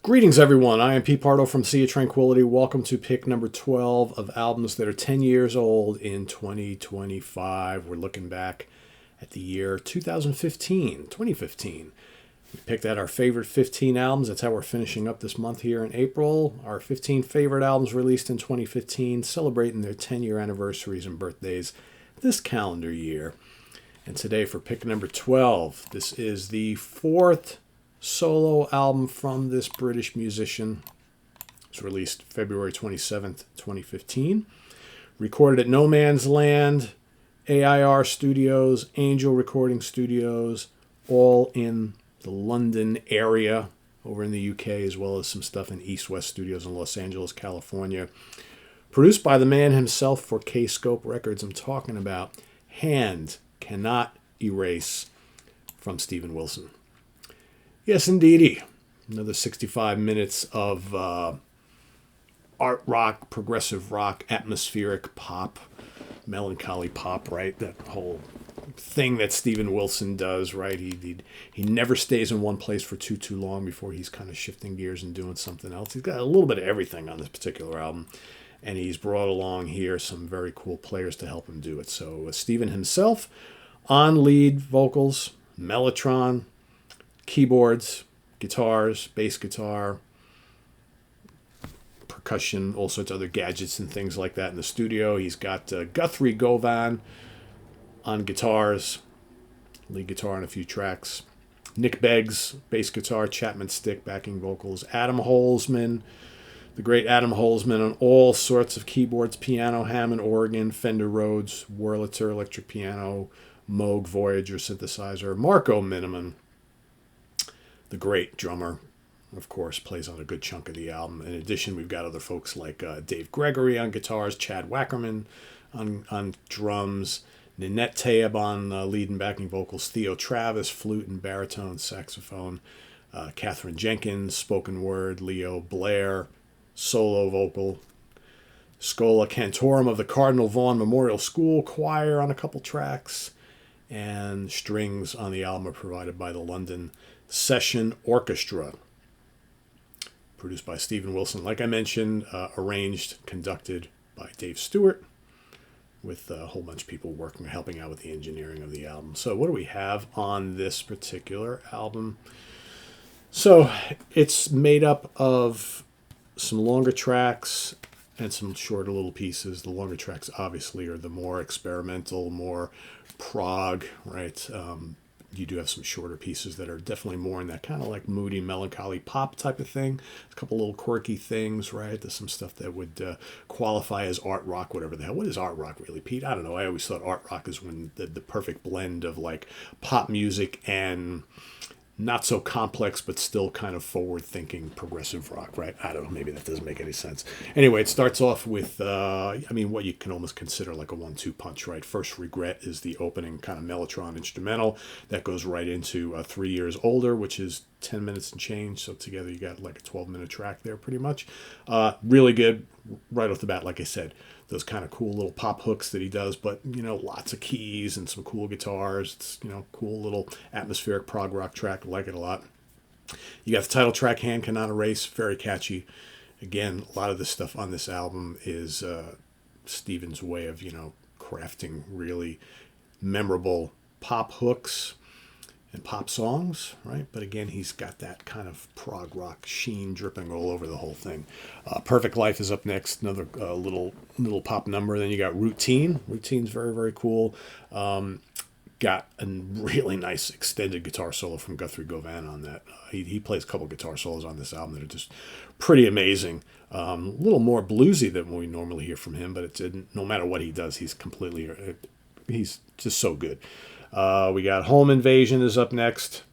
Greetings, everyone. I am Pete Pardo from Sea of Tranquility. Welcome to pick number 12 of albums that are 10 years old in 2025. We're looking back at the year 2015. We picked out our favorite 15 albums. That's how we're finishing up this month here in April. Our 15 favorite albums released in 2015, celebrating their 10-year anniversaries and birthdays this calendar year. And today for pick number 12, this is the fourth solo album from this British musician. It's released February 27th, 2015. Recorded at No Man's Land, AIR Studios, Angel Recording Studios, all in the London area over in the UK, as well as some stuff in East West Studios in Los Angeles, California. Produced by the man himself for K-Scope Records. I'm talking about Hand Cannot Erase from Steven Wilson. Yes, indeedy. Another 65 minutes of art rock, progressive rock, atmospheric pop, melancholy pop, right? That whole thing that Steven Wilson does, right? He never stays in one place for too long before he's kind of shifting gears and doing something else. He's got a little bit of everything on this particular album, and he's brought along here some very cool players to help him do it. So Steven himself on lead vocals, mellotron, keyboards, guitars, bass guitar, percussion, all sorts of other gadgets and things like that in the studio. He's got Guthrie Govan on guitars, lead guitar on a few tracks. Nick Beggs, bass guitar, Chapman Stick, backing vocals. Adam Holzman, the great Adam Holzman on all sorts of keyboards, piano, Hammond organ, Fender Rhodes, Wurlitzer electric piano, Moog Voyager synthesizer. Marco Miniman, the great drummer, of course, plays on a good chunk of the album. In addition, we've got other folks like Dave Gregory on guitars, Chad Wackerman on drums, Ninette Taeb on lead and backing vocals, Theo Travis, flute and baritone, saxophone, Catherine Jenkins, spoken word, Leo Blair, solo vocal, Scola Cantorum of the Cardinal Vaughan Memorial School Choir on a couple tracks, and strings on the album are provided by the London Session Orchestra, produced by Steven Wilson. Like I mentioned, arranged, conducted by Dave Stewart, with a whole bunch of people helping out with the engineering of the album. So what do we have on this particular album? So it's made up of some longer tracks and some shorter little pieces. The longer tracks obviously are the more experimental, more prog, right? You do have some shorter pieces that are definitely more in that kind of like moody, melancholy pop type of thing. A couple little quirky things, right? There's some stuff that would qualify as art rock, whatever the hell. What is art rock really, Pete? I don't know. I always thought art rock is when the perfect blend of like pop music and not so complex, but still kind of forward-thinking progressive rock, right? I don't know. Maybe that doesn't make any sense. Anyway, it starts off with, what you can almost consider like a 1-2 punch, right? First Regret is the opening kind of mellotron instrumental that goes right into 3 Years Older, which is 10 minutes and change. So together you got like a 12-minute track there pretty much. Really good right off the bat, like I said. Those kind of cool little pop hooks that he does, but, lots of keys and some cool guitars. It's, cool little atmospheric prog rock track. I like it a lot. You got the title track, Hand Cannot Erase, very catchy. Again, a lot of the stuff on this album is Steven's way of, crafting really memorable pop hooks and pop songs, right? But again, he's got that kind of prog rock sheen dripping all over the whole thing. Perfect Life is up next, another little pop number. Then you got Routine. Routine's very, very cool. Got a really nice extended guitar solo from Guthrie Govan on that. He plays a couple guitar solos on this album that are just pretty amazing. A little more bluesy than we normally hear from him, but no matter what he does, he's just so good. We got Home Invasion is up next.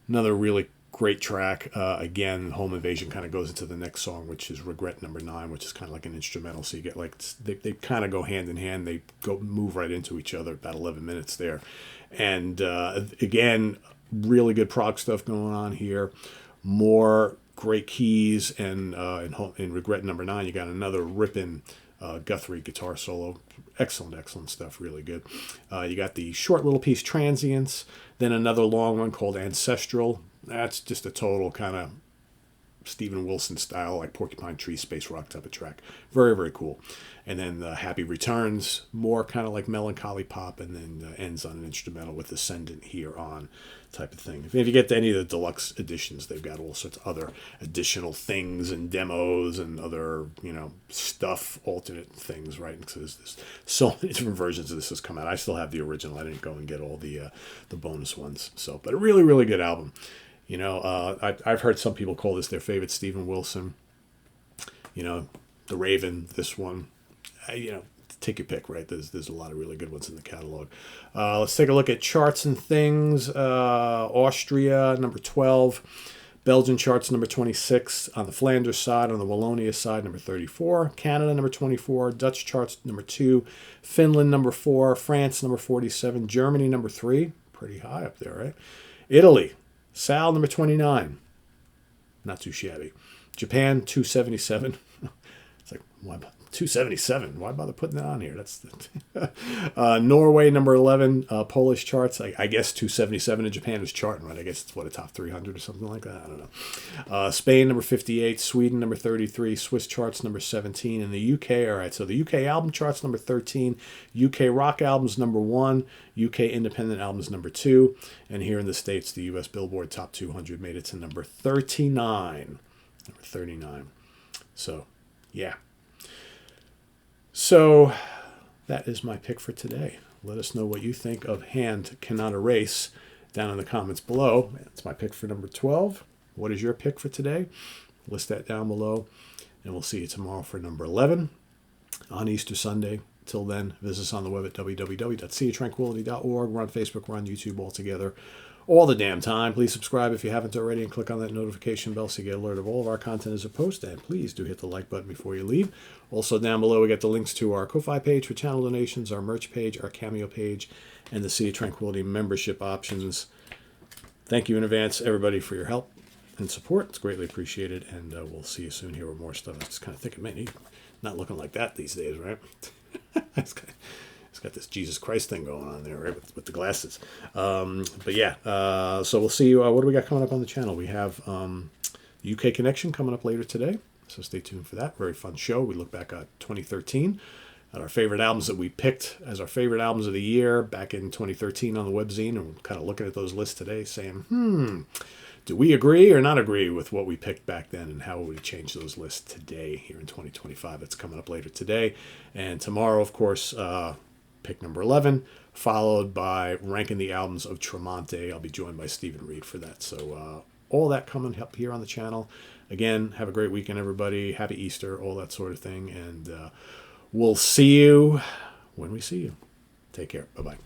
Another really great track. Again, Home Invasion kind of goes into the next song, which is Regret number 9, which is kind of like an instrumental. So you get like, they kind of go hand in hand. They move right into each other, about 11 minutes there. And again, really good prog stuff going on here. More great keys. And in Regret number 9, you got another ripping Guthrie guitar solo. Excellent stuff. Really good. You got the short little piece Transients, then another long one called Ancestral. That's just a total kind of Steven Wilson style, like Porcupine Tree space rock type of track. Very, very cool. And then Happy Returns, more kind of like melancholy pop, and then ends on an instrumental with Ascendant Here On type of thing. If you get to any of the deluxe editions, they've got all sorts of other additional things and demos and other, stuff, alternate things, right? Because there's so many different versions of this has come out. I still have the original. I didn't go and get all the bonus ones. So, but a really, really good album. I've heard some people call this their favorite Steven Wilson. The Raven, this one. Take your pick, right? There's a lot of really good ones in the catalog. Let's take a look at charts and things. Austria, number 12. Belgian charts, number 26. On the Flanders side, on the Wallonia side, number 34. Canada, number 24. Dutch charts, number 2. Finland, number 4. France, number 47. Germany, number 3. Pretty high up there, right? Italy, Sal, number 29. Not too shabby. Japan, 277. It's like, why 277? Why bother putting that on here? That's Norway, number 11. Polish charts, I guess 277 in Japan is charting, right? I guess it's a top 300 or something like that. I don't know. Spain, number 58. Sweden, number 33. Swiss charts, number 17. And the UK, all right, so the UK album charts, number 13. UK rock albums, number 1. UK independent albums, number 2. And here in the States, the US Billboard Top 200 made it to number 39. Number 39. So, yeah. So that is my pick for today. Let us know what you think of Hand Cannot Erase down in the comments below. That's my pick for number 12. What is your pick for today? List that down below. And we'll see you tomorrow for number 11 on Easter Sunday. Till then, visit us on the web at www.seatranquility.org. We're on Facebook, we're on YouTube all together. All the damn time. Please subscribe if you haven't already and click on that notification bell so you get alert of all of our content as a post. And please do hit the like button before you leave. Also down below we got the links to our Ko-Fi page for channel donations, our merch page, our Cameo page, and the Sea of Tranquility membership options. Thank you in advance, everybody, for your help and support. It's greatly appreciated, and we'll see you soon here with more stuff. I was just kind of thinking, man, he's not looking like that these days, right? It's got this Jesus Christ thing going on there, right, with the glasses. But yeah, so we'll see you. What do we got coming up on the channel? We have UK Connection coming up later today, so stay tuned for that. Very fun show. We look back at 2013 at our favorite albums that we picked as our favorite albums of the year back in 2013 on the webzine, and we're kind of looking at those lists today saying, do we agree or not agree with what we picked back then, and how would we change those lists today here in 2025? That's coming up later today. And tomorrow, of course, pick number 11, followed by ranking the albums of Tremonti. I'll be joined by Stephen Reed for that. So all that coming up here on the channel. Again, have a great weekend, everybody. Happy Easter, all that sort of thing. And we'll see you when we see you. Take care. Bye-bye.